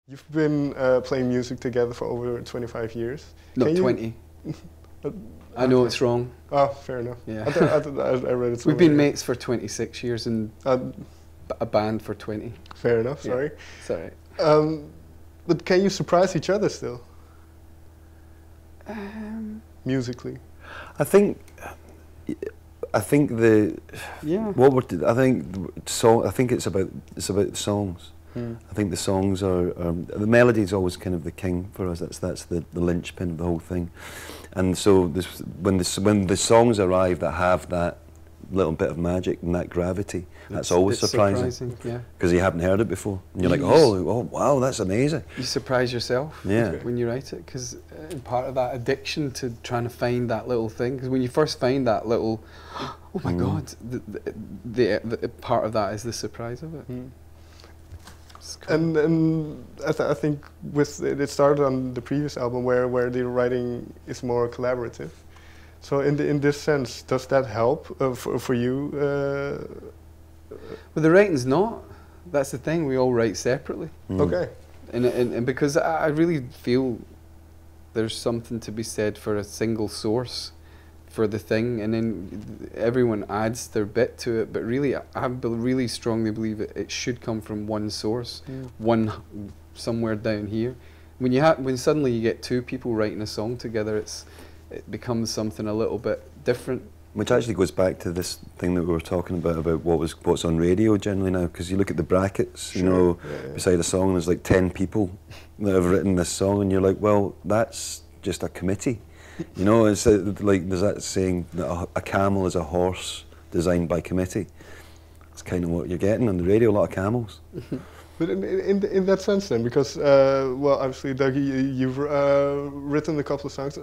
You've been playing music together for over 25 years. No, 20. I know it's wrong. Oh, fair enough. Yeah. I read it. We've been mates for 26 years and a band for 20. Fair enough. Sorry. It's all right. But can you surprise each other still? Musically. I think the I think it's about the songs. I think the songs are the melody is always kind of the king for us. That's the linchpin of the whole thing. And so when the songs arrive that have that little bit of magic and that gravity, that's always surprising. Yeah. Because you haven't heard it before, and you're like, oh wow, that's amazing. You surprise yourself. Yeah. When you write it, because part of that addiction to trying to find that little thing. Because when you first find that little, oh my God, the part of that is the surprise of it. Cool. And I think it started on the previous album where the writing is more collaborative. So in this sense, does that help for you? Well, the writing's not. That's the thing. We all write separately. Okay. And because I really feel there's something to be said for a single source for the thing, and then everyone adds their bit to it. But really, I really strongly believe it should come from one source, one somewhere down here. When suddenly you get two people writing a song together, it becomes something a little bit different. Which actually goes back to this thing that we were talking about what's on radio generally now. Because you look at the brackets, you know, beside a song, there's like 10 people that have written this song, and you're like, well, that's just a committee. You know, it's like there's that saying that a camel is a horse designed by committee. It's kind of what you're getting on the radio, a lot of camels. But in that sense then, because, well, obviously, Dougie, you've written a couple of songs.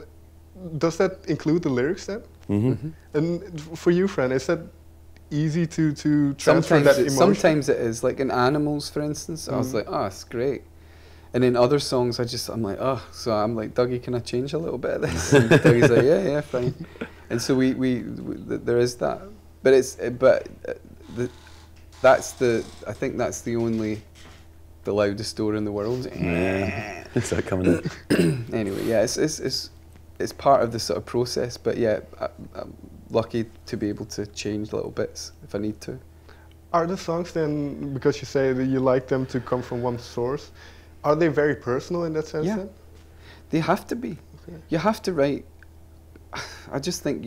Does that include the lyrics then? And for you, Fran, is that easy to transfer that emotion? Sometimes it is. Like in Animals, for instance, I was like, oh, it's great. And in other songs, I'm like, oh, so I'm like, Dougie, can I change a little bit of this? And Dougie's like, yeah, fine. And so there is that. But I think that's the loudest door in the world. Yeah, is that coming in? Anyway, yeah, it's part of the sort of process. But yeah, I'm lucky to be able to change little bits if I need to. Are the songs then, because you say that you like them to come from one source, are they very personal in that sense then? They have to be. Okay. You have to write. I just think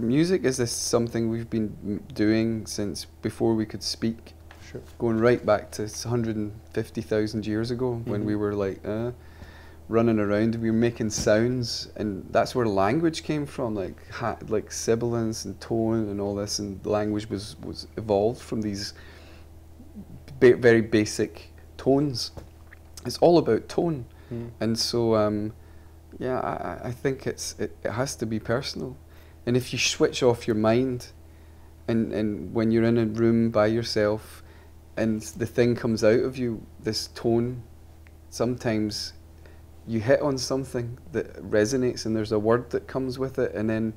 music is something we've been doing since before we could speak. Sure. Going right back to 150,000 years ago when we were like running around, we were making sounds, and that's where language came from, like sibilance and tone and all this, and language was evolved from these very basic tones. It's all about tone, and so yeah, I think it has to be personal. And if you switch off your mind, and when you're in a room by yourself, and the thing comes out of you, this tone, sometimes you hit on something that resonates, and there's a word that comes with it, and then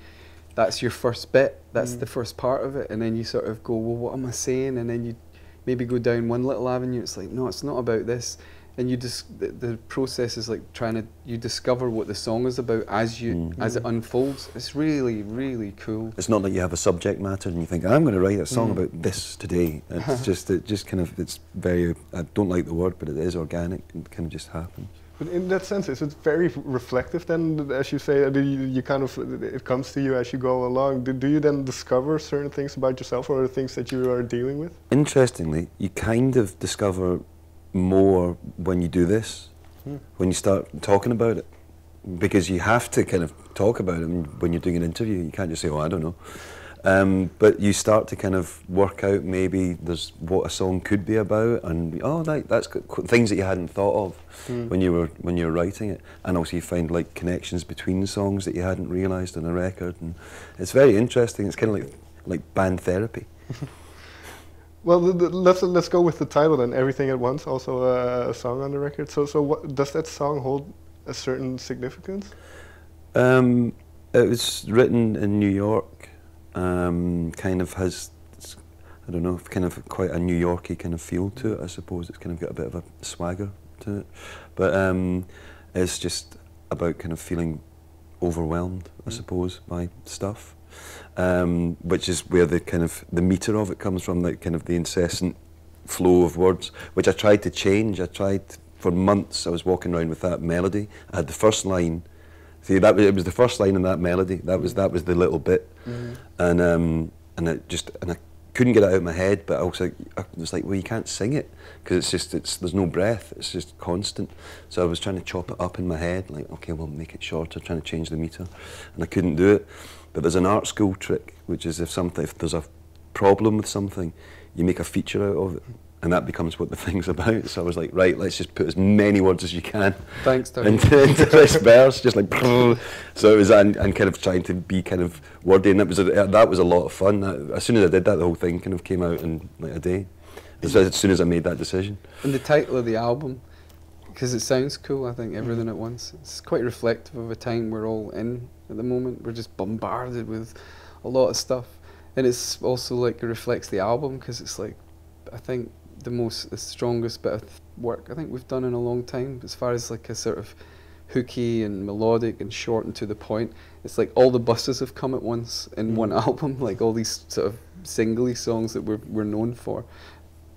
that's your first bit. That's the first part of it, and then you sort of go, well, what am I saying? And then you maybe go down one little avenue. It's like, no, it's not about this. And you just the process is like you discover what the song is about as it unfolds. It's really, really cool. It's not that you have a subject matter and you think, I'm going to write a song about this today. It's kind of it's very, I don't like the word, but it is organic and kind of just happens. But in that sense, is it very reflective then, as you say, you kind of, it comes to you as you go along. Do you then discover certain things about yourself or things that you are dealing with? Interestingly, you kind of discover more when you do this, when you start talking about it. Because you have to kind of talk about it when you're doing an interview. You can't just say, oh, I don't know. But you start to kind of work out maybe there's what a song could be about, and that's things that you hadn't thought of when you were writing it, and also you find like connections between the songs that you hadn't realised on a record, and it's very interesting. It's kind of like band therapy. Well, let's go with the title then. Everything at Once, also a song on the record. So what does that song hold a certain significance? It was written in New York. Kind of has I don't know, kind of quite a New Yorky kind of feel to it, I suppose. It's kind of got a bit of a swagger to it. But it's just about kind of feeling overwhelmed, I suppose, by stuff. Which is where the kind of the meter of it comes from, like kind of the incessant flow of words, which I tried to change. I tried for months. I was walking around with that melody. I had the first line. See, it was the first line in that melody. That was the little bit, and I couldn't get it out of my head. But I was like, well, you can't sing it because there's no breath. It's just constant. So I was trying to chop it up in my head, like, okay, we'll make it shorter, trying to change the meter, and I couldn't do it. But there's an art school trick, which is if there's a problem with something, you make a feature out of it, and that becomes what the thing's about. So I was like, right, let's just put as many words as you can into this verse, just like. So it was, and kind of trying to be kind of wordy, and that was a lot of fun. As soon as I did that, the whole thing kind of came out in like a day. As soon as I made that decision. And the title of the album, because it sounds cool, I think, Everything at Once. It's quite reflective of a time we're all in at the moment. We're just bombarded with a lot of stuff. And it's also like it reflects the album, because it's like, I think the strongest bit of work I think we've done in a long time, as far as like a sort of hooky and melodic and short and to the point. It's like all the buses have come at once in one album, like all these sort of singly songs that we're known for.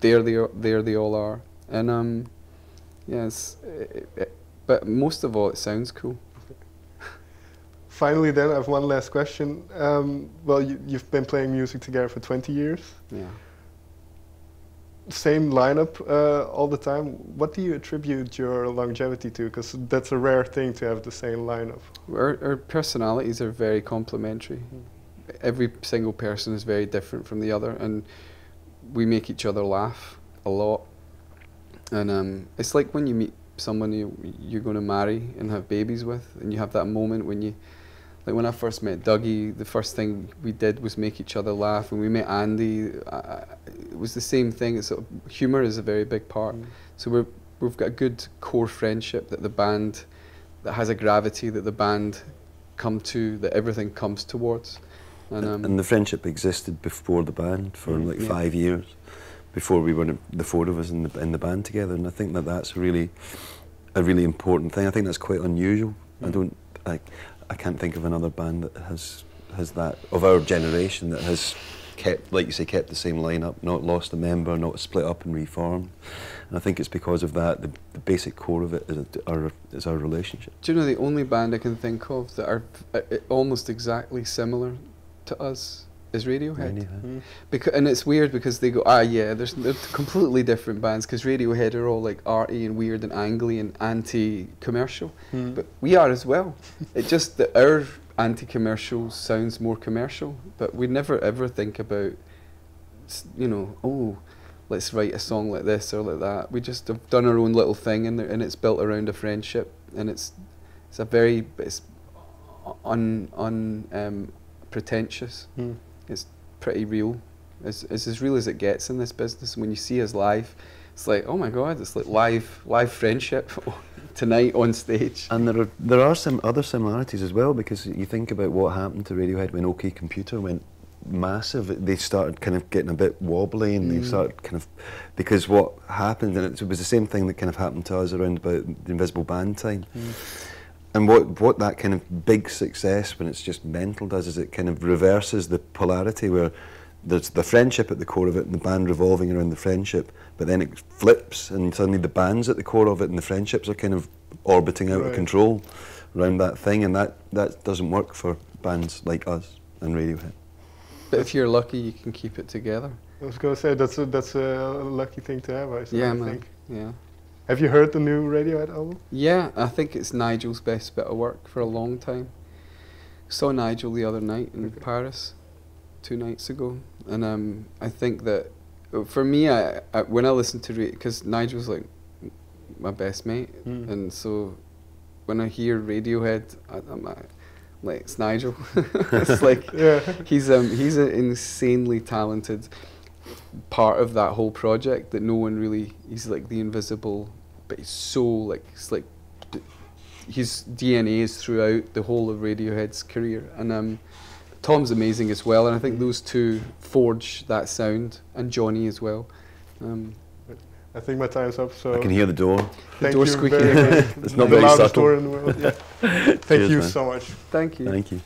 There they all are. And yes, but most of all, it sounds cool. Finally, then, I have one last question. Well, you've been playing music together for 20 years. Yeah. Same lineup all the time. What do you attribute your longevity to? Because that's a rare thing to have the same lineup. Our personalities are very complementary. Every single person is very different from the other, and we make each other laugh a lot. And it's like when you meet someone you're going to marry and have babies with, and you have that moment when you, like when I first met Dougie, the first thing we did was make each other laugh. When we met Andy, it was the same thing. It's humour is a very big part. So we've got a good core friendship that has a gravity that the band come to, that everything comes towards. And the friendship existed before the band for like 5 years, before we were the four of us in the band together. And I think that's a really important thing. I think that's quite unusual. I can't think of another band that has that, of our generation, that has kept, like you say, kept the same lineup, not lost a member, not split up and reformed. And I think it's because of that. The basic core of it is our relationship. Do you know the only band I can think of that are almost exactly similar to us is Radiohead. And it's weird because they go, they're completely different bands, because Radiohead are all like arty and weird and angly and anti-commercial, but we are as well. It's just that our anti-commercial sounds more commercial, but we never ever think about, let's write a song like this or like that. We just have done our own little thing, and it's built around a friendship, and it's pretentious. It's pretty real. It's as real as it gets in this business. When you see us live, it's like, oh my God, it's like live friendship tonight on stage. And there are some other similarities as well, because you think about what happened to Radiohead when OK Computer went massive. They started kind of getting a bit wobbly, and they started kind of, because what happened, and it was the same thing that kind of happened to us around about the Invisible Band time. And what that kind of big success, when it's just mental, does is it kind of reverses the polarity, where there's the friendship at the core of it and the band revolving around the friendship, but then it flips and suddenly the band's at the core of it and the friendships are kind of orbiting out of control around that thing, and that doesn't work for bands like us and Radiohead. But if you're lucky, you can keep it together. I was going to say, that's a lucky thing to have, I think. Yeah. Have you heard the new Radiohead album? Yeah, I think it's Nigel's best bit of work for a long time. Saw Nigel the other night in Paris, 2 nights ago, and I think that for me, I when I listen to because Nigel's like my best mate, and so when I hear Radiohead, I'm like, it's Nigel. It's like he's an insanely talented part of that whole project that no one really. He's like the invisible. But he's so like, it's like his DNA is throughout the whole of Radiohead's career, and Tom's amazing as well, and I think those two forge that sound, and Johnny as well. I think my time's up. So I can hear the door. thank door you squeaking very again. much. It's not The very loudest subtle. door in the world. Yeah. Thank Cheers, you man. so much. Thank you. Thank you.